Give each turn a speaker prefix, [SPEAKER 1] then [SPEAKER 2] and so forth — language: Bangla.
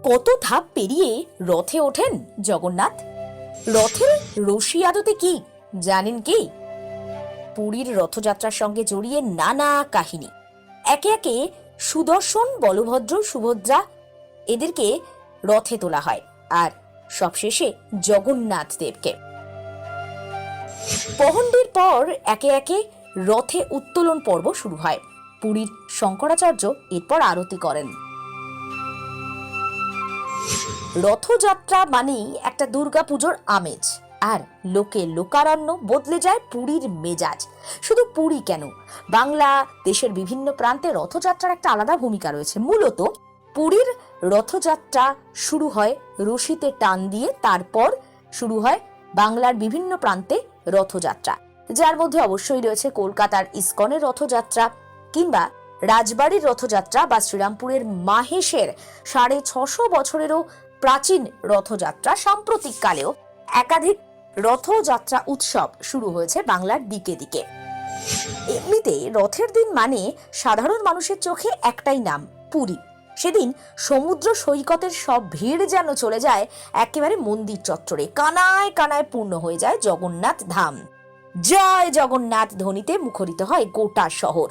[SPEAKER 1] কত ধাপ পেরিয়ে রথে ওঠেন জগন্নাথ? রথের রশি আদতে কি জানেন কি? পুরীর রথযাত্রার সঙ্গে জড়িয়ে নানা কাহিনী। একে একে সুদর্শন, বলভদ্র, সুভদ্রা এদেরকে রথে তোলা হয়, আর সবশেষে জগন্নাথ দেবকে। পহণ্ডের পর একে একে রথে উত্তোলন পর্ব শুরু হয়। পুরীর শঙ্করাচার্য এরপর আরতি করেন। রথযাত্রা মানেই একটা দুর্গাপুজোর আমেজ, আর লোকে লোকারণ্য বদলে যায় পুরীর মেজাজ। শুধু পুরী কেন, বাংলা দেশের বিভিন্ন প্রান্তে রথযাত্রার একটা আলাদা ভূমিকা রয়েছে। মূলত পুরীর রথযাত্রা শুরু হয় রশিতে টান দিয়ে, তারপর শুরু হয় বাংলার বিভিন্ন প্রান্তে রথযাত্রা, যার মধ্যে অবশ্যই রয়েছে কলকাতার ইসকনের রথযাত্রা, কিংবা রাজবাড়ির রথযাত্রা, বা শ্রীরামপুরের মাহেশের 650 বছরেরও প্রাচীন রথযাত্রা। সাম্প্রতিক কালেও একাধিক রথযাত্রা উৎসব শুরু হয়েছে বাংলার দিকে দিকে। এমনিতে রথের দিন মানে সাধারণ মানুষের চোখে একটাই নাম, পুরী। সেদিন সমুদ্র সৈকতের সব ভিড় যেন চলে যায় একেবারে মন্দির চত্বরে, কানায় কানায় পূর্ণ হয়ে যায় জগন্নাথ ধাম। জয় জগন্নাথ ধ্বনিতে মুখরিত হয় গোটা শহর।